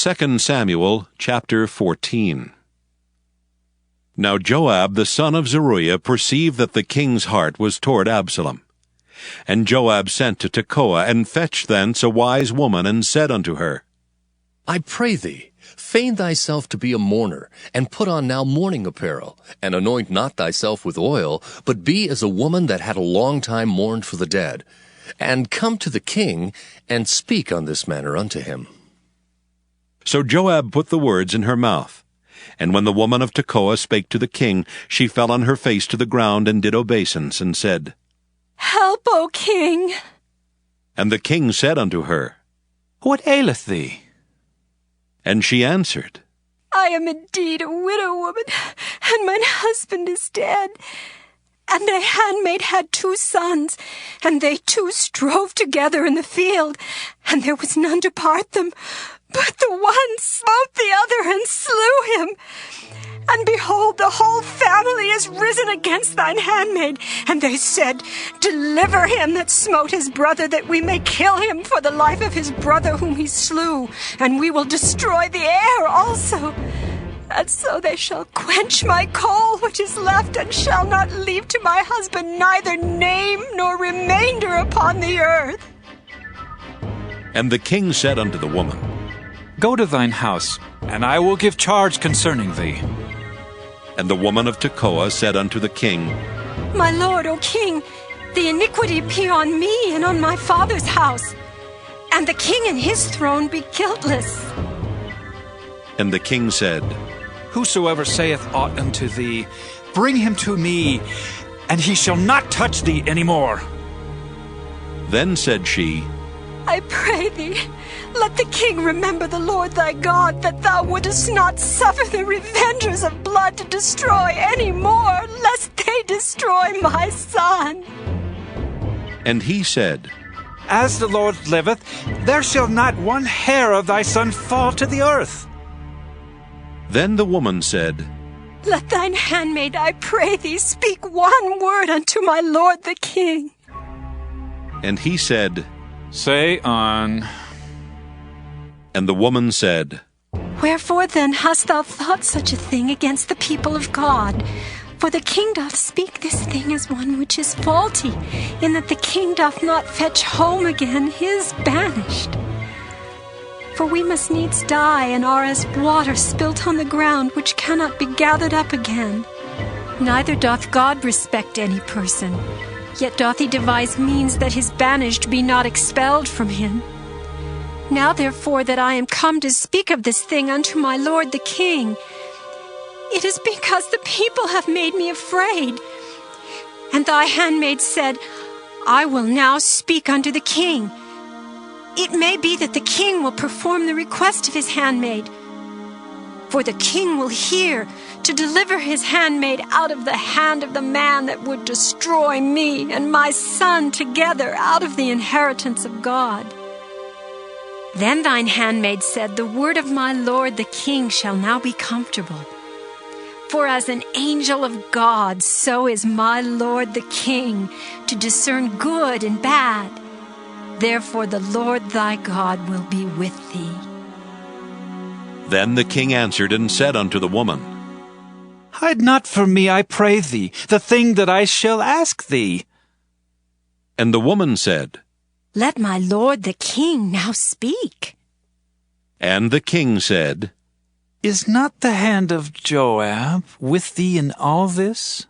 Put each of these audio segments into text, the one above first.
2 Samuel chapter 14. Now Joab the son of Zeruiah perceived that the king's heart was toward Absalom. And Joab sent to Tekoa, and fetched thence a wise woman, and said unto her, I pray thee, feign thyself to be a mourner, and put on now mourning apparel, and anoint not thyself with oil, but be as a woman that had a long time mourned for the dead, and come to the king, and speak on this manner unto him. So Joab put the words in her mouth. And when the woman of Tekoa spake to the king, she fell on her face to the ground, and did obeisance, and said, Help, O king! And the king said unto her, What aileth thee? And she answered, I am indeed a widow woman, and mine husband is dead. And thy handmaid had 2 sons, and they 2 strove together in the field, and there was none to part them. But the one smote the other and slew him. And behold, the whole family is risen against thine handmaid. And they said, Deliver him that smote his brother, that we may kill him for the life of his brother whom he slew, and we will destroy the heir also. And so they shall quench my coal which is left, and shall not leave to my husband neither name nor remainder upon the earth. And the king said unto the woman, Go to thine house, and I will give charge concerning thee. And the woman of Tekoa said unto the king, My lord, O king, the iniquity be on me and on my father's house, and the king and his throne be guiltless. And the king said, Whosoever saith aught unto thee, bring him to me, and he shall not touch thee any more. Then said she, I pray thee, let the king remember the Lord thy God, that thou wouldest not suffer the revengers of blood to destroy any more, lest they destroy my son. And he said, As the Lord liveth, there shall not one hair of thy son fall to the earth. Then the woman said, Let thine handmaid, I pray thee, speak one word unto my lord the king. And he said, Say on. And the woman said, Wherefore then hast thou thought such a thing against the people of God? For the king doth speak this thing as one which is faulty, in that the king doth not fetch home again his banished. For we must needs die, and are as water spilt on the ground, which cannot be gathered up again. Neither doth God respect any person, yet doth he devise means that his banished be not expelled from him. Now therefore that I am come to speak of this thing unto my lord the king, it is because the people have made me afraid. And thy handmaid said, I will now speak unto the king. It may be that the king will perform the request of his handmaid. For the king will hear to deliver his handmaid out of the hand of the man that would destroy me and my son together out of the inheritance of God. Then thine handmaid said, The word of my lord the king shall now be comfortable. For as an angel of God, so is my lord the king, to discern good and bad. Therefore the Lord thy God will be with thee. Then the king answered and said unto the woman, Hide not from me, I pray thee, the thing that I shall ask thee. And the woman said, Let my lord the king now speak. And the king said, Is not the hand of Joab with thee in all this?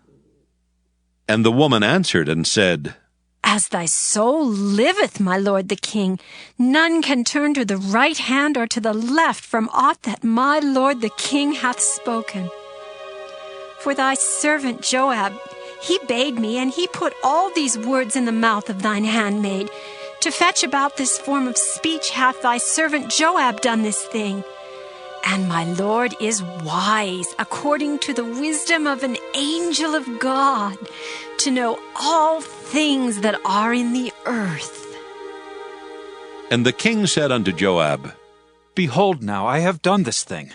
And the woman answered and said, As thy soul liveth, my lord the king, none can turn to the right hand or to the left from aught that my lord the king hath spoken. For thy servant Joab, he bade me, and he put all these words in the mouth of thine handmaid. To fetch about this form of speech hath thy servant Joab done this thing. And my Lord is wise, according to the wisdom of an angel of God, to know all things that are in the earth. And the king said unto Joab, Behold now, I have done this thing.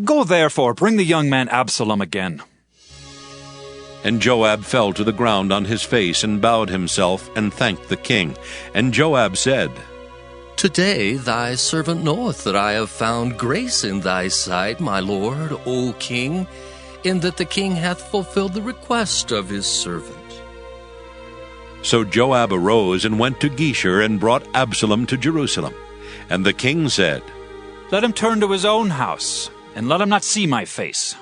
Go therefore, bring the young man Absalom again. And Joab fell to the ground on his face, and bowed himself, and thanked the king. And Joab said, Today thy servant knoweth that I have found grace in thy sight, my lord, O king, in that the king hath fulfilled the request of his servant. So Joab arose and went to Geshur and brought Absalom to Jerusalem. And the king said, Let him turn to his own house, and let him not see my face.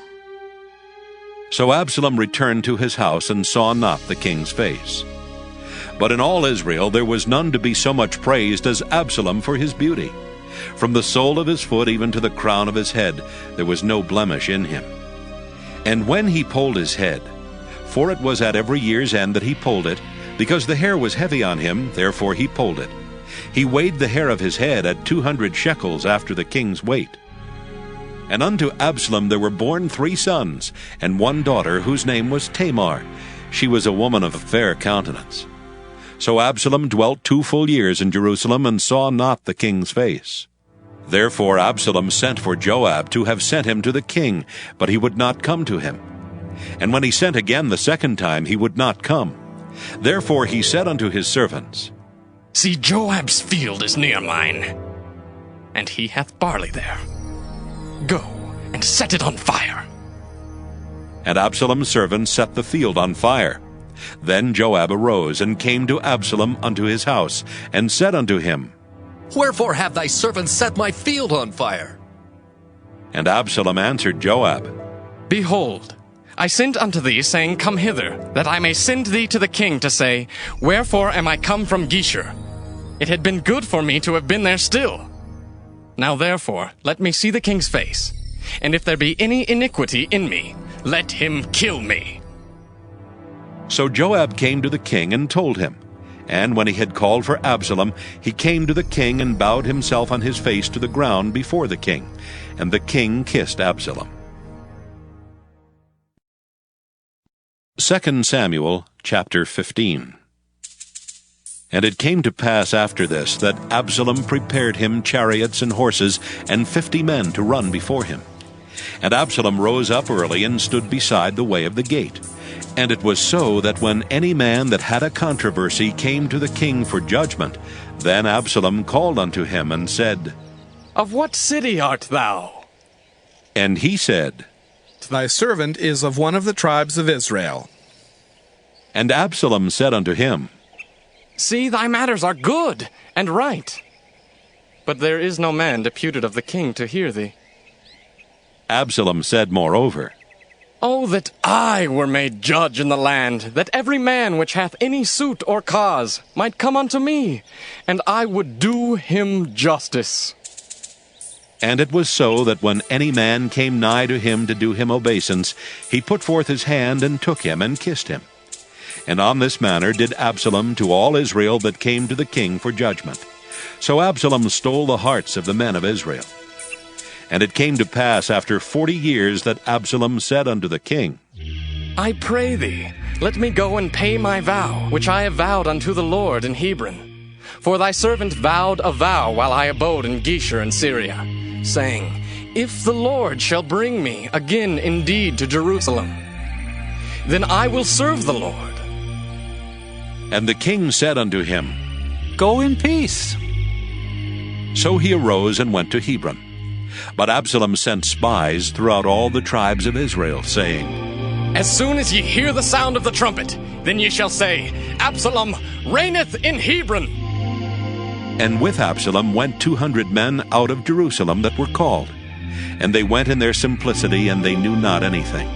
So Absalom returned to his house and saw not the king's face. But in all Israel there was none to be so much praised as Absalom for his beauty. From the sole of his foot even to the crown of his head there was no blemish in him. And when he polled his head, for it was at every year's end that he polled it, because the hair was heavy on him, therefore he polled it. He weighed the hair of his head at 200 shekels after the king's weight. And unto Absalom there were born 3 sons, and 1 daughter, whose name was Tamar. She was a woman of fair countenance. So Absalom dwelt 2 full years in Jerusalem, and saw not the king's face. Therefore Absalom sent for Joab to have sent him to the king, but he would not come to him. And when he sent again the second time, he would not come. Therefore he said unto his servants, See, Joab's field is near mine, and he hath barley there. Go and set it on fire. And Absalom's servants set the field on fire. Then Joab arose and came to Absalom unto his house, and said unto him, Wherefore have thy servants set my field on fire? And Absalom answered Joab, Behold, I sent unto thee, saying, Come hither, that I may send thee to the king to say, Wherefore am I come from Geshur? It had been good for me to have been there still. Now therefore let me see the king's face, and if there be any iniquity in me, let him kill me. So Joab came to the king and told him. And when he had called for Absalom, he came to the king and bowed himself on his face to the ground before the king. And the king kissed Absalom. 2 Samuel chapter 15. And it came to pass after this that Absalom prepared him chariots and horses and 50 men to run before him. And Absalom rose up early and stood beside the way of the gate. And it was so that when any man that had a controversy came to the king for judgment, then Absalom called unto him and said, Of what city art thou? And he said, Thy servant is of one of the tribes of Israel. And Absalom said unto him, See, thy matters are good and right. But there is no man deputed of the king to hear thee. Absalom said moreover, Oh, that I were made judge in the land, that every man which hath any suit or cause might come unto me, and I would do him justice. And it was so that when any man came nigh to him to do him obeisance, he put forth his hand and took him and kissed him. And on this manner did Absalom to all Israel that came to the king for judgment. So Absalom stole the hearts of the men of Israel. And it came to pass after 40 years that Absalom said unto the king, I pray thee, let me go and pay my vow, which I have vowed unto the Lord in Hebron. For thy servant vowed a vow while I abode in Geshur in Syria, saying, If the Lord shall bring me again indeed to Jerusalem, then I will serve the Lord. And the king said unto him, Go in peace. So he arose and went to Hebron. But Absalom sent spies throughout all the tribes of Israel, saying, As soon as ye hear the sound of the trumpet, then ye shall say, Absalom reigneth in Hebron. And with Absalom went 200 men out of Jerusalem that were called. And they went in their simplicity, and they knew not anything.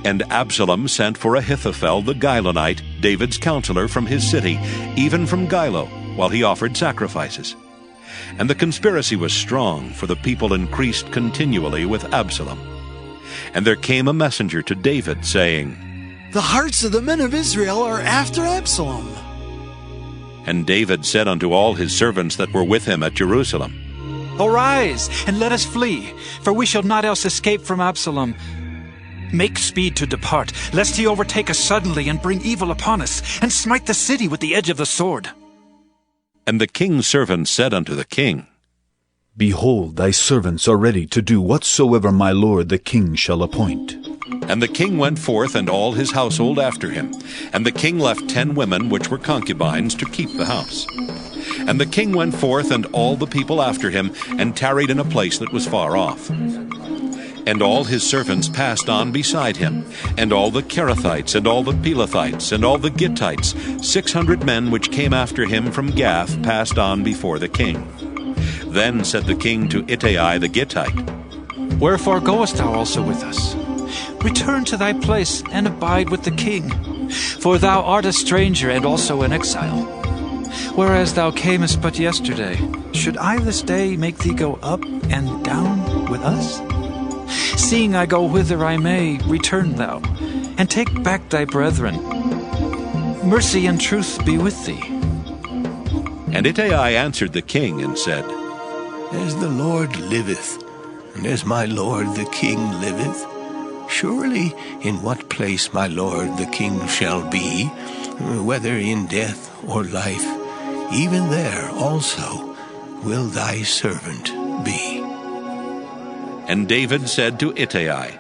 And Absalom sent for Ahithophel the Gilonite, David's counselor, from his city, even from Gilo, while he offered sacrifices. And the conspiracy was strong, for the people increased continually with Absalom. And there came a messenger to David, saying, The hearts of the men of Israel are after Absalom. And David said unto all his servants that were with him at Jerusalem, Arise, and let us flee, for we shall not else escape from Absalom. Make speed to depart, lest he overtake us suddenly and bring evil upon us, and smite the city with the edge of the sword. And the king's servants said unto the king, Behold, thy servants are ready to do whatsoever my lord the king shall appoint. And the king went forth, and all his household after him. And the king left 10 women which were concubines to keep the house. And the king went forth, and all the people after him, and tarried in a place that was far off. And all his servants passed on beside him, and all the Kerethites, and all the Pelethites, and all the Gittites, 600 men which came after him from Gath, passed on before the king. Then said the king to Ittai the Gittite, Wherefore goest thou also with us? Return to thy place, and abide with the king. For thou art a stranger, and also an exile. Whereas thou camest but yesterday, should I this day make thee go up and down with us? Seeing I go whither I may, return thou, and take back thy brethren. Mercy and truth be with thee. And Ittai answered the king and said, As the Lord liveth, and as my lord the king liveth, surely in what place my lord the king shall be, whether in death or life, even there also will thy servant be. And David said to Ittai,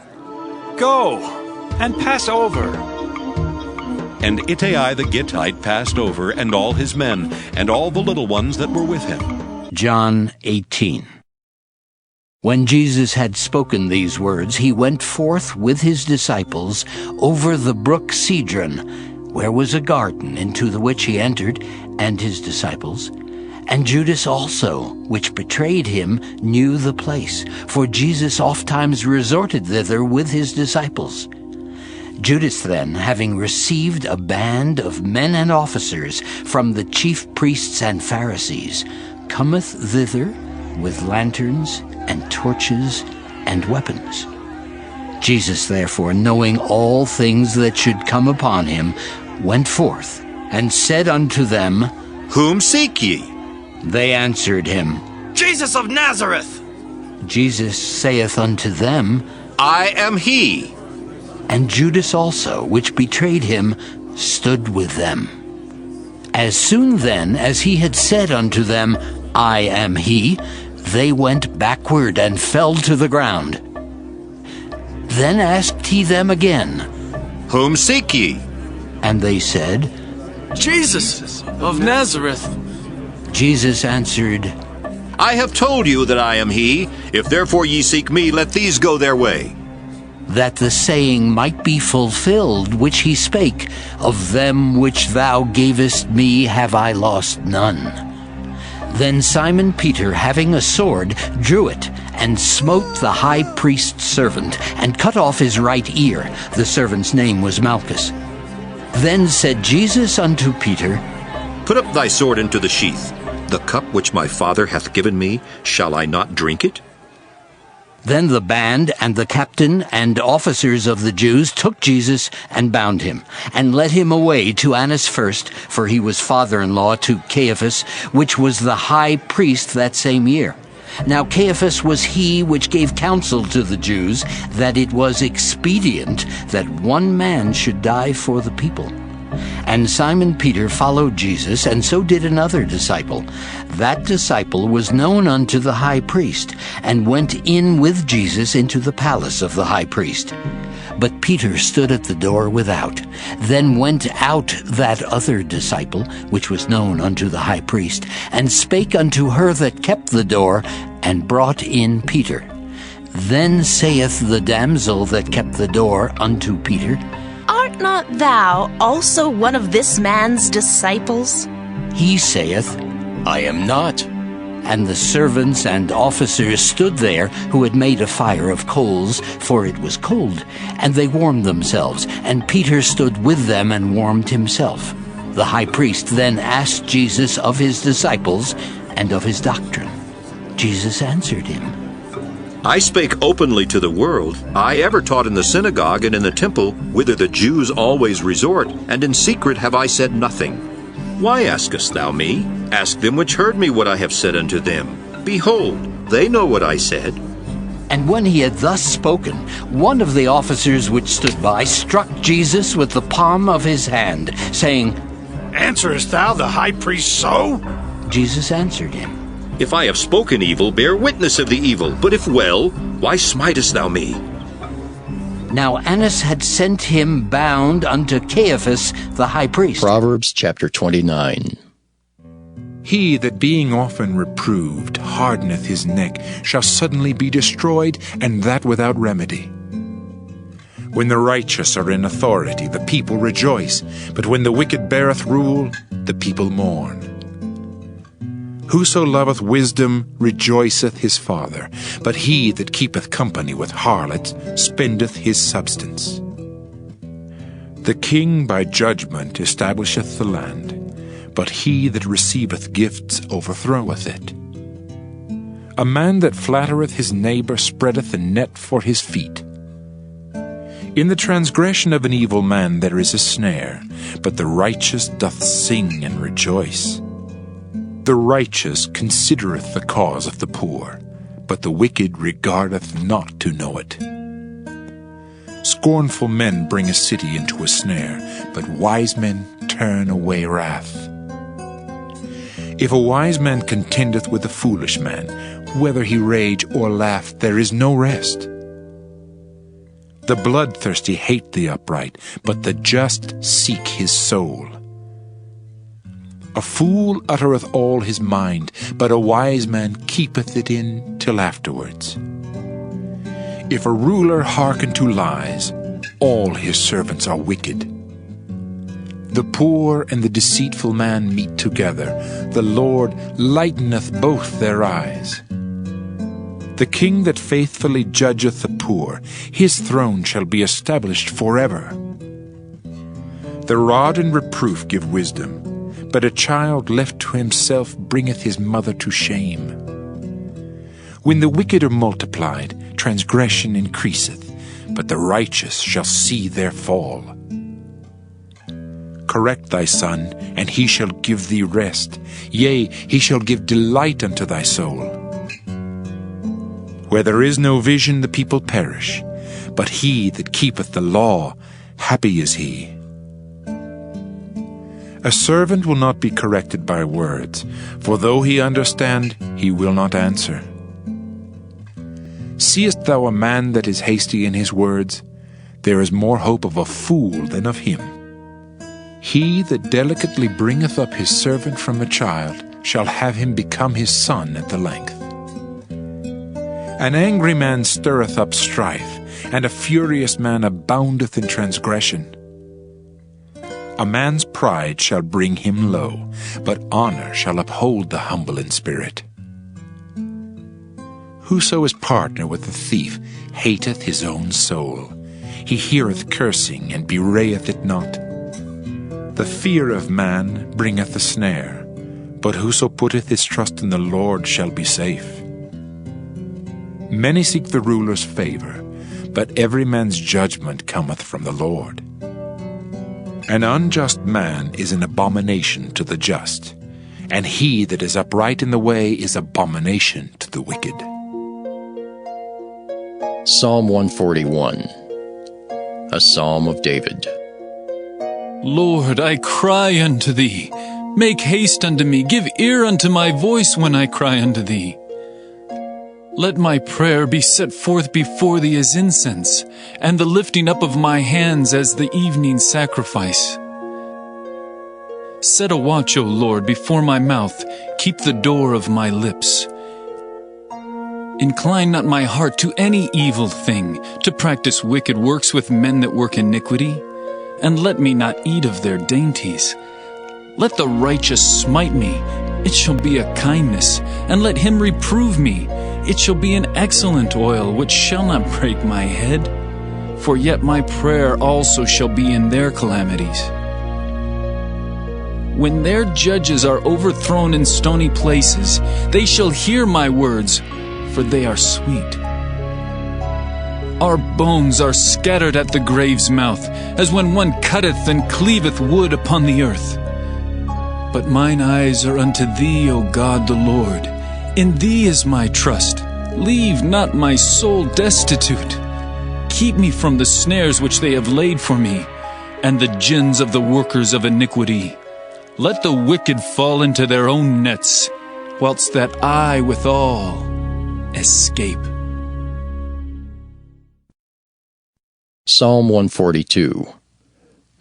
Go, and pass over. And Ittai the Gittite passed over, and all his men, and all the little ones that were with him. John 18. When Jesus had spoken these words, he went forth with his disciples over the brook Cedron, where was a garden, into the which he entered, and his disciples. And Judas also, which betrayed him, knew the place, for Jesus ofttimes resorted thither with his disciples. Judas then, having received a band of men and officers from the chief priests and Pharisees, cometh thither with lanterns and torches and weapons. Jesus therefore, knowing all things that should come upon him, went forth, and said unto them, Whom seek ye? They answered him, Jesus of Nazareth. Jesus saith unto them, I am he. And Judas also, which betrayed him, stood with them. As soon then as he had said unto them, I am he, they went backward and fell to the ground. Then asked he them again, Whom seek ye? And they said, Jesus of Nazareth. Jesus answered, I have told you that I am he. If therefore ye seek me, let these go their way. that the saying might be fulfilled which he spake, Of them which thou gavest me have I lost none. Then Simon Peter, having a sword, drew it, and smote the high priest's servant, and cut off his right ear. The servant's name was Malchus. Then said Jesus unto Peter, Put up thy sword into the sheath. The cup which my Father hath given me, shall I not drink it? Then the band and the captain and officers of the Jews took Jesus and bound him, and led him away to Annas first, for he was father-in-law to Caiaphas, which was the high priest that same year. Now Caiaphas was he which gave counsel to the Jews, that it was expedient that one man should die for the people. And Simon Peter followed Jesus, and so did another disciple. That disciple was known unto the high priest, and went in with Jesus into the palace of the high priest. But Peter stood at the door without. Then went out that other disciple, which was known unto the high priest, and spake unto her that kept the door, and brought in Peter. Then saith the damsel that kept the door unto Peter, Art not thou also one of this man's disciples? He saith, I am not. And the servants and officers stood there, who had made a fire of coals, for it was cold, and they warmed themselves. And Peter stood with them and warmed himself. The high priest then asked Jesus of his disciples and of his doctrine. Jesus answered him, I spake openly to the world. I ever taught in the synagogue and in the temple, whither the Jews always resort, and in secret have I said nothing. Why askest thou me? Ask them which heard me what I have said unto them. Behold, they know what I said. And when he had thus spoken, one of the officers which stood by struck Jesus with the palm of his hand, saying, Answerest thou the high priest so? Jesus answered him, If I have spoken evil, bear witness of the evil. But if well, why smitest thou me? Now Annas had sent him bound unto Caiaphas the high priest. Proverbs chapter 29. He that being often reproved hardeneth his neck shall suddenly be destroyed, and that without remedy. When the righteous are in authority, the people rejoice, but when the wicked beareth rule, the people mourn. Whoso loveth wisdom rejoiceth his father, but he that keepeth company with harlots spendeth his substance. The king by judgment establisheth the land, but he that receiveth gifts overthroweth it. A man that flattereth his neighbor spreadeth a net for his feet. In the transgression of an evil man there is a snare, but the righteous doth sing and rejoice. The righteous considereth the cause of the poor, but the wicked regardeth not to know it. Scornful men bring a city into a snare, but wise men turn away wrath. If a wise man contendeth with a foolish man, whether he rage or laugh, there is no rest. The bloodthirsty hate the upright, but the just seek his soul. A fool uttereth all his mind, but a wise man keepeth it in till afterwards. If a ruler hearken to lies, all his servants are wicked. The poor and the deceitful man meet together. The Lord lighteneth both their eyes. The king that faithfully judgeth the poor, his throne shall be established forever. The rod and reproof give wisdom, but a child left to himself bringeth his mother to shame. When the wicked are multiplied, transgression increaseth, but the righteous shall see their fall. Correct thy son, and he shall give thee rest. Yea, he shall give delight unto thy soul. Where there is no vision, the people perish, but he that keepeth the law, happy is he. A servant will not be corrected by words, for though he understand, he will not answer. Seest thou a man that is hasty in his words? There is more hope of a fool than of him. He that delicately bringeth up his servant from a child shall have him become his son at the length. An angry man stirreth up strife, and a furious man aboundeth in transgression. A man's pride shall bring him low, but honor shall uphold the humble in spirit. Whoso is partner with the thief hateth his own soul. He heareth cursing, and bewrayeth it not. The fear of man bringeth a snare, but whoso putteth his trust in the Lord shall be safe. Many seek the ruler's favor, but every man's judgment cometh from the Lord. An unjust man is an abomination to the just, and he that is upright in the way is abomination to the wicked. Psalm 141, a psalm of David. Lord, I cry unto thee. Make haste unto me. Give ear unto my voice when I cry unto thee. Let my prayer be set forth before thee as incense, and the lifting up of my hands as the evening sacrifice. Set a watch, O Lord, before my mouth. Keep the door of my lips. Incline not my heart to any evil thing, to practice wicked works with men that work iniquity, and let me not eat of their dainties. Let the righteous smite me, it shall be a kindness, and let him reprove me, it shall be an excellent oil, which shall not break my head. For yet my prayer also shall be in their calamities. When their judges are overthrown in stony places, they shall hear my words, for they are sweet. Our bones are scattered at the grave's mouth, as when one cutteth and cleaveth wood upon the earth. But mine eyes are unto thee, O God the Lord. In thee is my trust. Leave not my soul destitute. Keep me from the snares which they have laid for me, and the gins of the workers of iniquity. Let the wicked fall into their own nets, whilst that I withal escape. Psalm 142,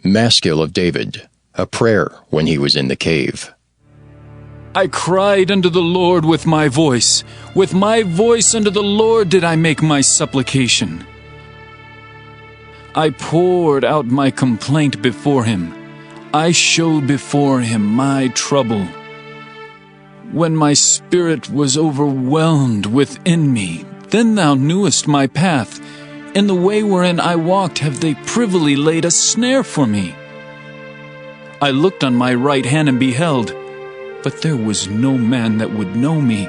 Maskil of David, a prayer when he was in the cave. I cried unto the Lord with my voice. With my voice unto the Lord did I make my supplication. I poured out my complaint before him. I showed before him my trouble. When my spirit was overwhelmed within me, then thou knewest my path. In the way wherein I walked have they privily laid a snare for me. I looked on my right hand and beheld, but there was no man that would know me.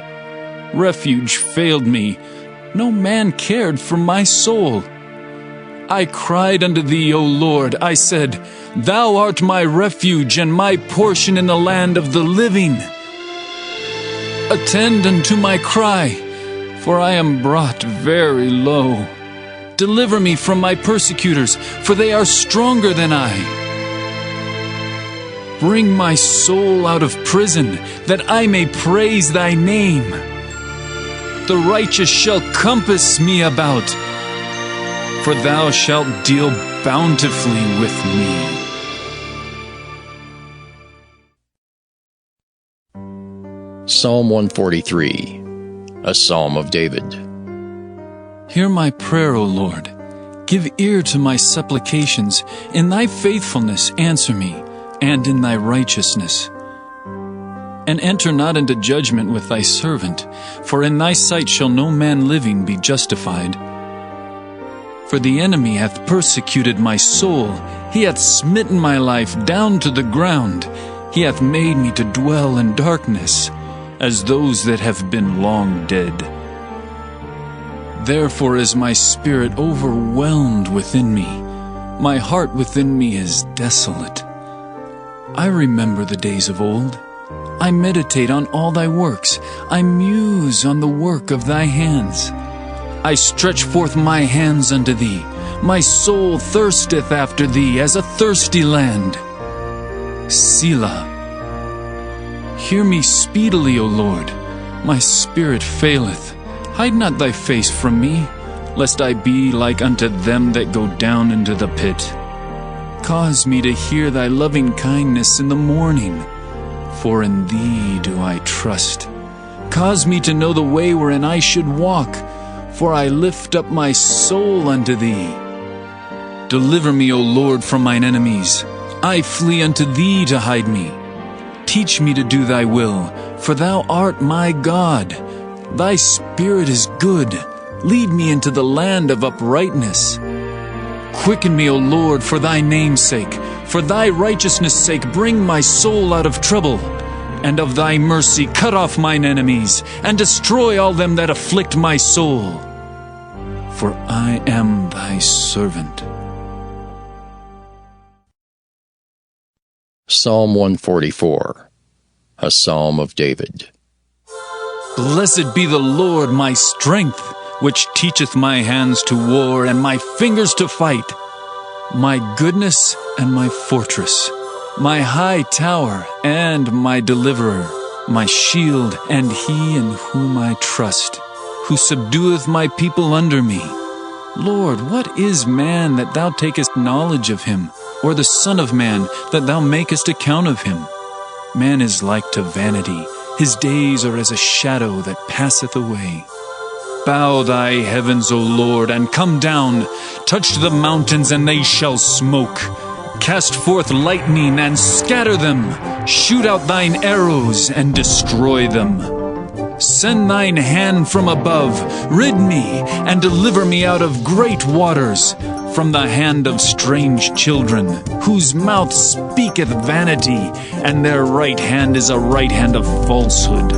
Refuge failed me. No man cared for my soul. I cried unto thee, O Lord. I said, Thou art my refuge and my portion in the land of the living. Attend unto my cry, for I am brought very low. Deliver me from my persecutors, for they are stronger than I. Bring my soul out of prison, that I may praise thy name. The righteous shall compass me about, for thou shalt deal bountifully with me. Psalm 143, a Psalm of David. Hear my prayer, O Lord. Give ear to my supplications. In thy faithfulness answer me, and in thy righteousness. And enter not into judgment with thy servant, for in thy sight shall no man living be justified. For the enemy hath persecuted my soul. He hath smitten my life down to the ground. He hath made me to dwell in darkness, as those that have been long dead. Therefore is my spirit overwhelmed within me. My heart within me is desolate. I remember the days of old. I meditate on all thy works. I muse on the work of thy hands. I stretch forth my hands unto thee. My soul thirsteth after thee as a thirsty land. Selah. Hear me speedily, O Lord. My spirit faileth. Hide not thy face from me, lest I be like unto them that go down into the pit. Cause me to hear thy loving kindness in the morning, for in thee do I trust. Cause me to know the way wherein I should walk, for I lift up my soul unto thee. Deliver me, O Lord, from mine enemies. I flee unto thee to hide me. Teach me to do thy will, for thou art my God. Thy spirit is good. Lead me into the land of uprightness. Quicken me, O Lord, for thy name's sake. For thy righteousness' sake, bring my soul out of trouble. And of thy mercy, cut off mine enemies, and destroy all them that afflict my soul. For I am thy servant. Psalm 144, a Psalm of David. Blessed be the Lord my strength, which teacheth my hands to war and my fingers to fight. My goodness and my fortress, my high tower and my deliverer, my shield and he in whom I trust, who subdueth my people under me. Lord, what is man that thou takest knowledge of him, or the son of man that thou makest account of him? Man is like to vanity. His days are as a shadow that passeth away. Bow thy heavens, O Lord, and come down. Touch the mountains, and they shall smoke. Cast forth lightning, and scatter them. Shoot out thine arrows, and destroy them. Send thine hand from above. Rid me, and deliver me out of great waters, from the hand of strange children, whose mouth speaketh vanity, and their right hand is a right hand of falsehood.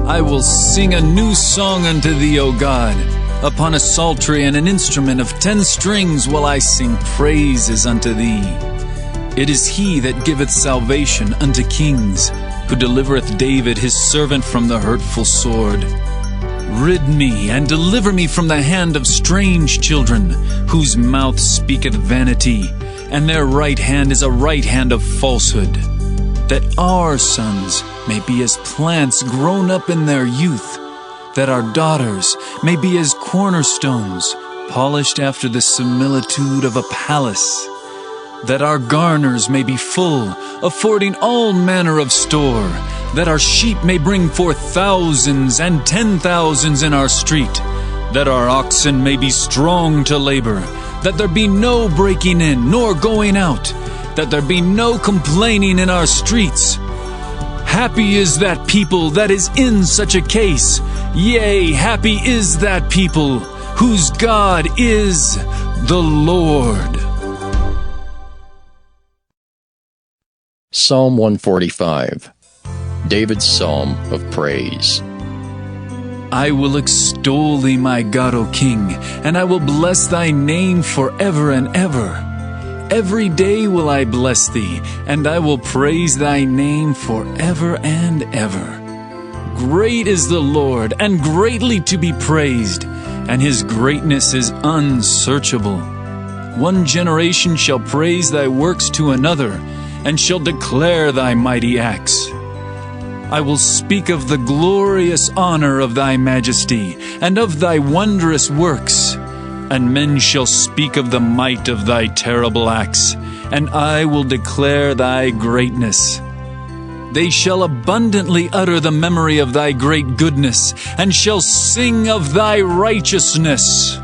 I will sing a new song unto thee, O God. Upon a psaltery and an instrument of 10 strings will I sing praises unto thee. It is he that giveth salvation unto kings, who delivereth David his servant from the hurtful sword. Rid me and deliver me from the hand of strange children, whose mouth speaketh vanity, and their right hand is a right hand of falsehood, that our sons may be as plants grown up in their youth, that our daughters may be as cornerstones, polished after the similitude of a palace, that our garners may be full, affording all manner of store, that our sheep may bring forth thousands and 10,000s in our street, that our oxen may be strong to labor, that there be no breaking in nor going out, that there be no complaining in our streets. Happy is that people that is in such a case. Yea, happy is that people whose God is the Lord. Psalm 145, David's Psalm of Praise. I will extol thee, my God, O King, and I will bless thy name forever and ever. Every day will I bless thee, and I will praise thy name forever and ever. Great is the Lord, and greatly to be praised, and his greatness is unsearchable. One generation shall praise thy works to another, and shall declare thy mighty acts. I will speak of the glorious honor of thy majesty, and of thy wondrous works. And men shall speak of the might of thy terrible acts, and I will declare thy greatness. They shall abundantly utter the memory of thy great goodness, and shall sing of thy righteousness.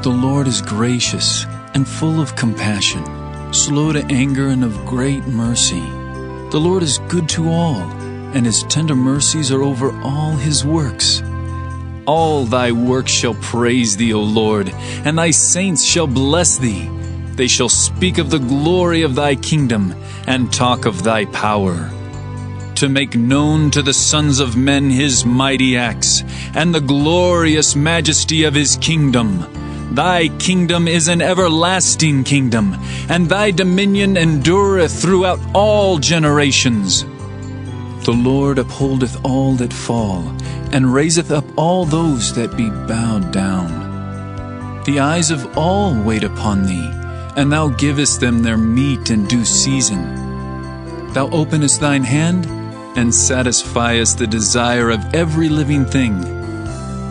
The Lord is gracious and full of compassion, slow to anger and of great mercy. The Lord is good to all, and his tender mercies are over all his works. All thy works shall praise thee, O Lord, and thy saints shall bless thee. They shall speak of the glory of thy kingdom, and talk of thy power, to make known to the sons of men his mighty acts, and the glorious majesty of his kingdom. Thy kingdom is an everlasting kingdom, and thy dominion endureth throughout all generations. The Lord upholdeth all that fall, and raiseth up all those that be bowed down. The eyes of all wait upon thee, and thou givest them their meat in due season. Thou openest thine hand, and satisfiest the desire of every living thing.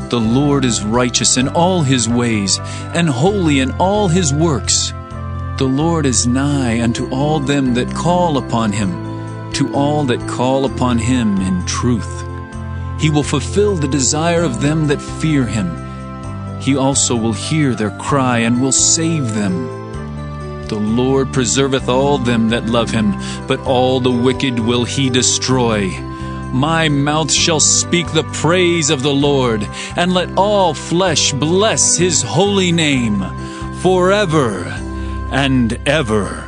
The Lord is righteous in all his ways, and holy in all his works. The Lord is nigh unto all them that call upon him, to all that call upon him in truth. He will fulfill the desire of them that fear him. He also will hear their cry and will save them. The Lord preserveth all them that love him, but all the wicked will he destroy. My mouth shall speak the praise of the Lord, and let all flesh bless his holy name, forever and ever.